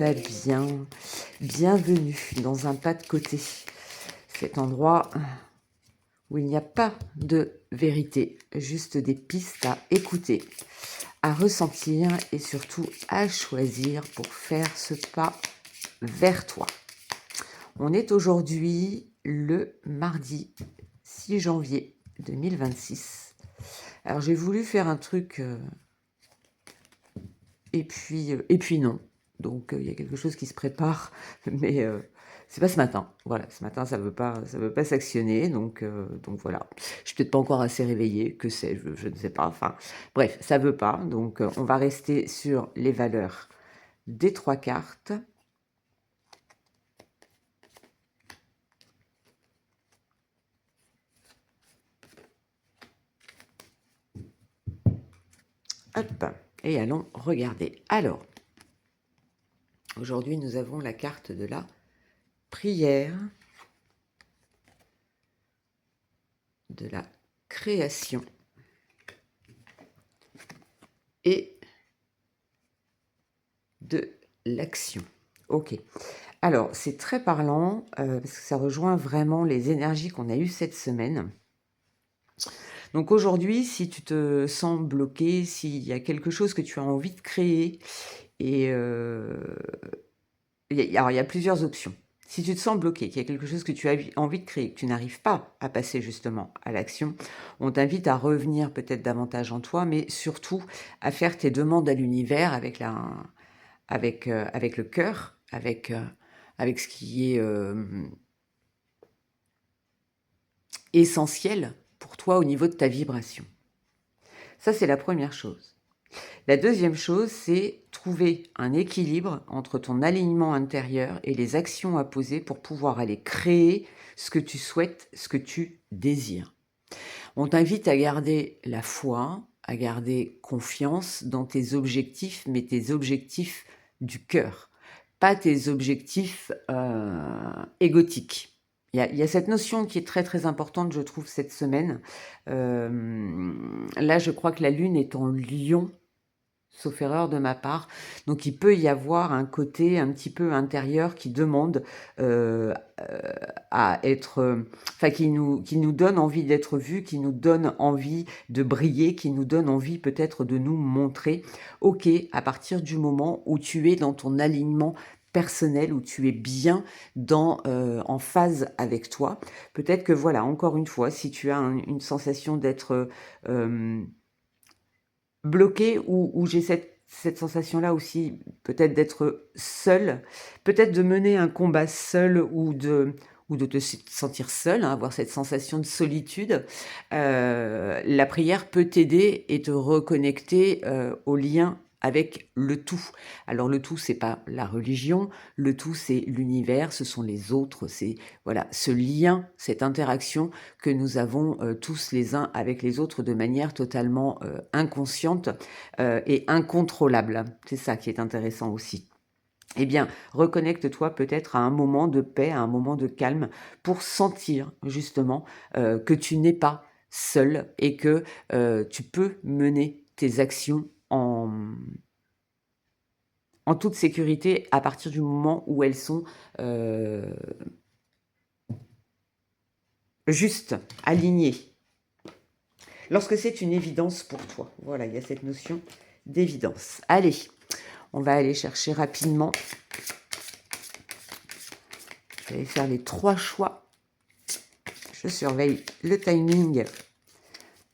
va bien. Bienvenue dans un pas de côté. Cet endroit où il n'y a pas de vérité, juste des pistes à écouter, à ressentir et surtout à choisir pour faire ce pas vers toi. On est aujourd'hui le mardi 6 janvier 2026. Alors j'ai voulu faire un truc et puis non. Donc il y a quelque chose qui se prépare, mais c'est pas ce matin. Voilà, ce matin ça veut pas s'actionner, donc voilà. Je suis peut-être pas encore assez réveillée, que sais-je, je ne sais pas. Enfin bref, ça veut pas. Donc on va rester sur les valeurs des 3 cartes. Hop, et allons regarder. Alors, aujourd'hui nous avons la carte de la prière, de la création et de l'action. Ok. Alors, c'est très parlant parce que ça rejoint vraiment les énergies qu'on a eues cette semaine. Donc aujourd'hui, si tu te sens bloqué, s'il y a quelque chose que tu as envie de créer, et alors il y a plusieurs options. Si tu te sens bloqué, qu'il y a quelque chose que tu as envie de créer, que tu n'arrives pas à passer justement à l'action, on t'invite à revenir peut-être davantage en toi, mais surtout à faire tes demandes à l'univers avec le cœur, avec ce qui est essentiel pour toi au niveau de ta vibration. Ça, c'est la première chose. La deuxième chose, c'est trouver un équilibre entre ton alignement intérieur et les actions à poser pour pouvoir aller créer ce que tu souhaites, ce que tu désires. On t'invite à garder la foi, à garder confiance dans tes objectifs, mais tes objectifs du cœur, pas tes objectifs égotiques. Il y a cette notion qui est très très importante, je trouve, cette semaine. Là, je crois que la Lune est en Lion, sauf erreur de ma part. Donc, il peut y avoir un côté un petit peu intérieur qui demande à être... Enfin, qui nous donne envie d'être vu, qui nous donne envie de briller, qui nous donne envie peut-être de nous montrer. Ok, à partir du moment où tu es dans ton alignement personnel, où tu es bien en phase avec toi, peut-être que voilà, encore une fois, si tu as une sensation d'être... bloqué ou j'ai cette sensation-là aussi, peut-être d'être seule, peut-être de mener un combat seul ou de te sentir seul, hein, avoir cette sensation de solitude, la prière peut t'aider et te reconnecter au lien avec le tout. Alors le tout, c'est pas la religion, le tout, c'est l'univers, ce sont les autres, c'est voilà ce lien, cette interaction que nous avons tous les uns avec les autres de manière totalement inconsciente et incontrôlable. C'est ça qui est intéressant aussi. Eh bien, reconnecte-toi peut-être à un moment de paix, à un moment de calme, pour sentir justement que tu n'es pas seul et que tu peux mener tes actions en toute sécurité à partir du moment où elles sont juste, alignées. Lorsque c'est une évidence pour toi. Voilà, il y a cette notion d'évidence. Allez, on va aller chercher rapidement. Je vais faire les 3 choix. Je surveille le timing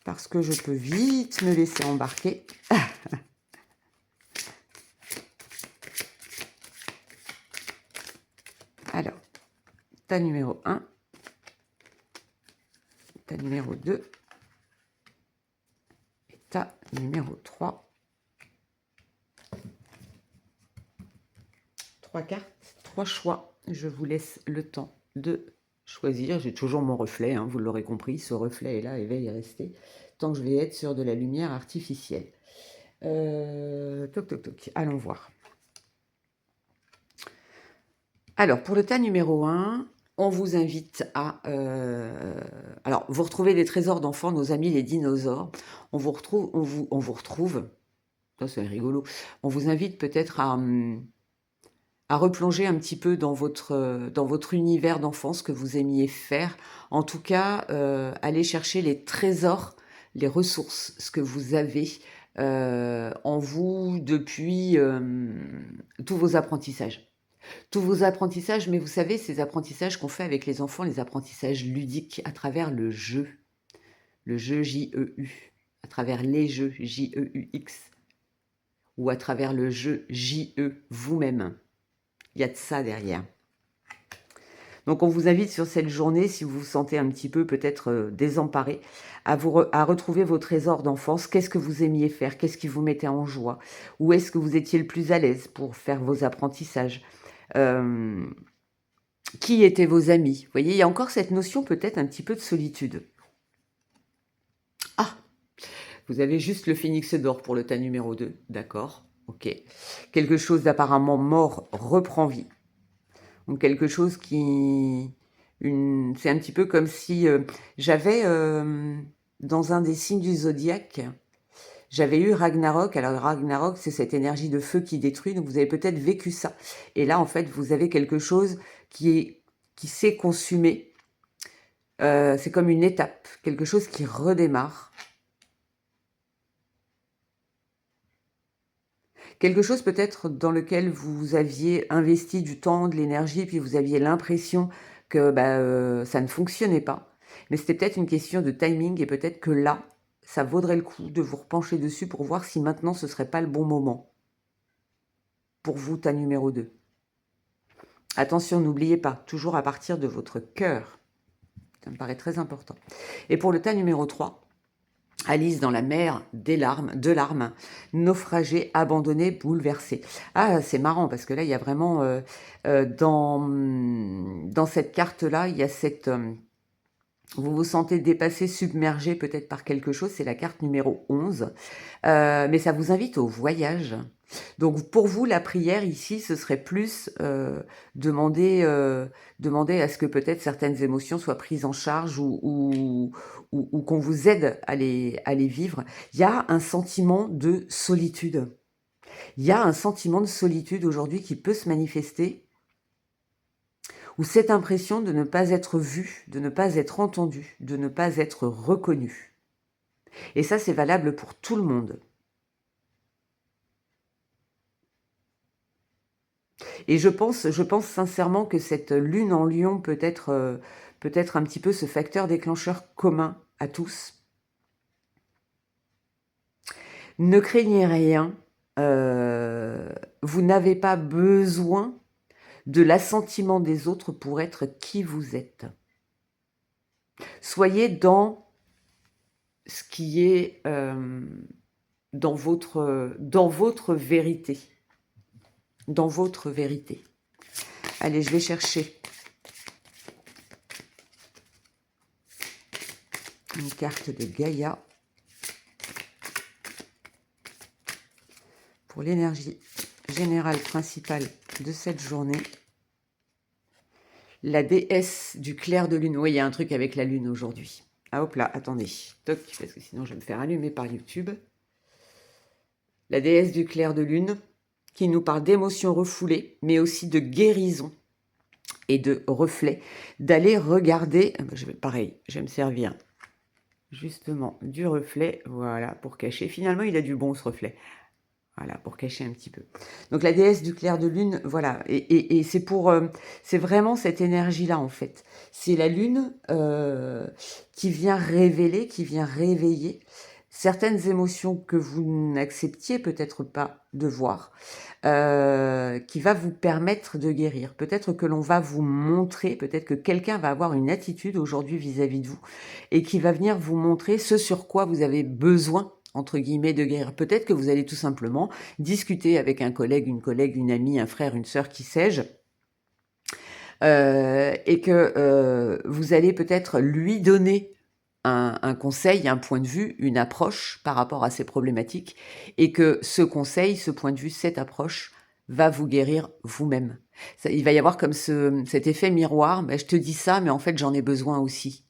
parce que je peux vite me laisser embarquer. Alors, ta numéro 1, ta numéro 2 et ta numéro 3. 3 cartes, 3 choix. Je vous laisse le temps de choisir. J'ai toujours mon reflet, hein, vous l'aurez compris. Ce reflet est là et va y rester tant que je vais être sur de la lumière artificielle. Toc, toc, toc. Allons voir. Alors, pour le tas numéro 1, on vous invite à... alors, vous retrouvez des trésors d'enfants, nos amis les dinosaures. On vous retrouve... Ça, c'est rigolo. On vous invite peut-être à replonger un petit peu dans votre univers d'enfance que vous aimiez faire. En tout cas, aller chercher les trésors, les ressources, ce que vous avez en vous depuis tous vos apprentissages. Tous vos apprentissages, mais vous savez, ces apprentissages qu'on fait avec les enfants, les apprentissages ludiques à travers le jeu J-E-U, à travers les jeux J-E-U-X, ou à travers le jeu J-E, vous-même. Il y a de ça derrière. Donc on vous invite sur cette journée, si vous vous sentez un petit peu peut-être désemparé, à retrouver vos trésors d'enfance. Qu'est-ce que vous aimiez faire? Qu'est-ce qui vous mettait en joie? Où est-ce que vous étiez le plus à l'aise pour faire vos apprentissages? Qui étaient vos amis? Vous voyez, il y a encore cette notion peut-être un petit peu de solitude. Ah, vous avez juste le phénix d'or pour le tas numéro 2, d'accord, ok. Quelque chose d'apparemment mort reprend vie. Donc quelque chose qui... C'est un petit peu comme si j'avais, dans un des signes du zodiaque, j'avais eu Ragnarok. Alors Ragnarok, c'est cette énergie de feu qui détruit, donc vous avez peut-être vécu ça. Et là, en fait, vous avez quelque chose qui s'est consumé. C'est comme une étape, quelque chose qui redémarre. Quelque chose peut-être dans lequel vous aviez investi du temps, de l'énergie, puis vous aviez l'impression que ça ne fonctionnait pas. Mais c'était peut-être une question de timing et peut-être que là, ça vaudrait le coup de vous repencher dessus pour voir si maintenant ce ne serait pas le bon moment. Pour vous, tas numéro 2. Attention, n'oubliez pas, toujours à partir de votre cœur. Ça me paraît très important. Et pour le tas numéro 3, Alice dans la mer des larmes, de larmes, naufragée, abandonnée, bouleversée. Ah, c'est marrant parce que là, il y a vraiment, dans cette carte-là, il y a cette... vous vous sentez dépassé, submergé peut-être par quelque chose, c'est la carte numéro 11. Mais ça vous invite au voyage. Donc pour vous, la prière ici, ce serait plus demander à ce que peut-être certaines émotions soient prises en charge ou qu'on vous aide à les vivre. Il y a un sentiment de solitude. Il y a un sentiment de solitude aujourd'hui qui peut se manifester, ou cette impression de ne pas être vu, de ne pas être entendu, de ne pas être reconnu. Et ça, c'est valable pour tout le monde. Et je pense sincèrement que cette lune en lion peut être un petit peu ce facteur déclencheur commun à tous. Ne craignez rien, vous n'avez pas besoin de l'assentiment des autres pour être qui vous êtes. Soyez dans ce qui est dans votre vérité. Dans votre vérité. Allez, je vais chercher une carte de Gaïa pour l'énergie générale principale de cette journée. La déesse du clair de lune. Oui, il y a un truc avec la lune aujourd'hui. Ah hop là, attendez. Toc, parce que sinon je vais me faire allumer par YouTube. La déesse du clair de lune qui nous parle d'émotions refoulées, mais aussi de guérison et de reflets. D'aller regarder, pareil, je vais me servir justement du reflet, voilà, pour cacher. Finalement, il a du bon ce reflet. Voilà, pour cacher un petit peu. Donc la déesse du clair de lune, voilà, et c'est pour, c'est vraiment cette énergie-là en fait. C'est la lune qui vient révéler, qui vient réveiller certaines émotions que vous n'acceptiez peut-être pas de voir, qui va vous permettre de guérir. Peut-être que l'on va vous montrer, peut-être que quelqu'un va avoir une attitude aujourd'hui vis-à-vis de vous et qui va venir vous montrer ce sur quoi vous avez besoin entre guillemets de guérir. Peut-être que vous allez tout simplement discuter avec un collègue, une amie, un frère, une sœur, qui sais-je, et que vous allez peut-être lui donner un conseil, un point de vue, une approche par rapport à ces problématiques, et que ce conseil, ce point de vue, cette approche va vous guérir vous-même. Il va y avoir comme cet effet miroir, je te dis ça, mais en fait j'en ai besoin aussi.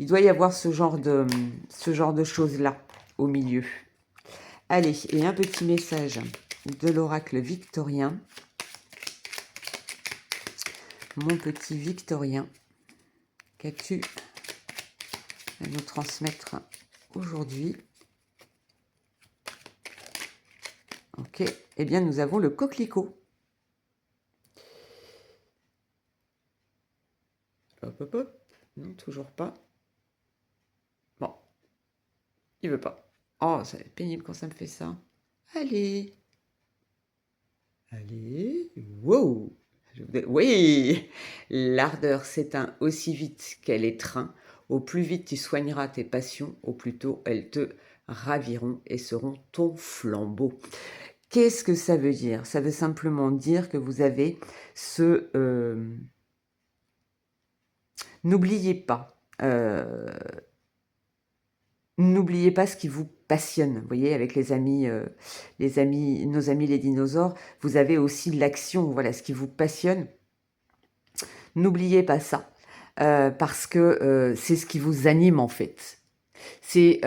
Il doit y avoir ce genre de choses-là au milieu. Allez, et un petit message de l'oracle victorien. Mon petit Victorien, qu'as-tu à nous transmettre aujourd'hui? Ok, eh bien nous avons le coquelicot. Hop, hop, hop. Non, toujours pas. Bon, il veut pas. Oh, c'est pénible quand ça me fait ça. Allez. Allez. Wow. Oui. L'ardeur s'éteint aussi vite qu'elle étreint. Au plus vite tu soigneras tes passions, au plus tôt elles te raviront et seront ton flambeau. Qu'est-ce que ça veut dire? Ça veut simplement dire que vous avez ce... N'oubliez pas. N'oubliez pas ce qui vous passionne. Vous voyez, avec nos amis les dinosaures, vous avez aussi l'action, voilà, ce qui vous passionne. N'oubliez pas ça, parce que c'est ce qui vous anime en fait. C'est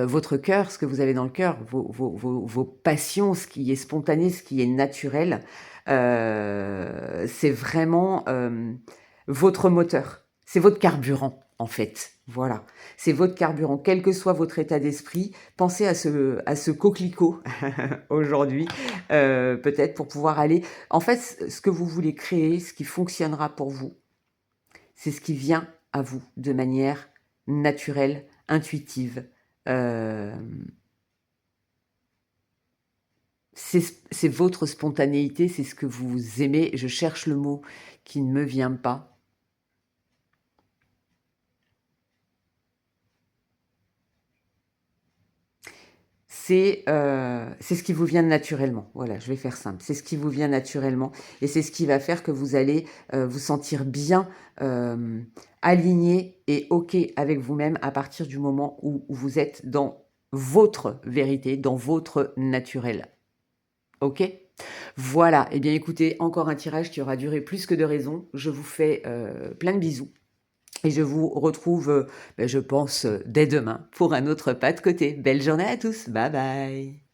votre cœur, ce que vous avez dans le cœur, vos passions, ce qui est spontané, ce qui est naturel. C'est vraiment votre moteur. C'est votre carburant, en fait. Voilà. C'est votre carburant. Quel que soit votre état d'esprit, pensez à ce coquelicot aujourd'hui, peut-être pour pouvoir aller... En fait, ce que vous voulez créer, ce qui fonctionnera pour vous, c'est ce qui vient à vous de manière naturelle, intuitive. C'est votre spontanéité, c'est ce que vous aimez. Je cherche le mot qui ne me vient pas. C'est ce qui vous vient naturellement. Voilà, je vais faire simple. C'est ce qui vous vient naturellement et c'est ce qui va faire que vous allez vous sentir bien aligné et OK avec vous-même à partir du moment où vous êtes dans votre vérité, dans votre naturel. OK? Voilà. Eh bien, écoutez, encore un tirage qui aura duré plus que de raison. Je vous fais plein de bisous. Et je vous retrouve, je pense, dès demain pour un autre pas de côté. Belle journée à tous. Bye bye.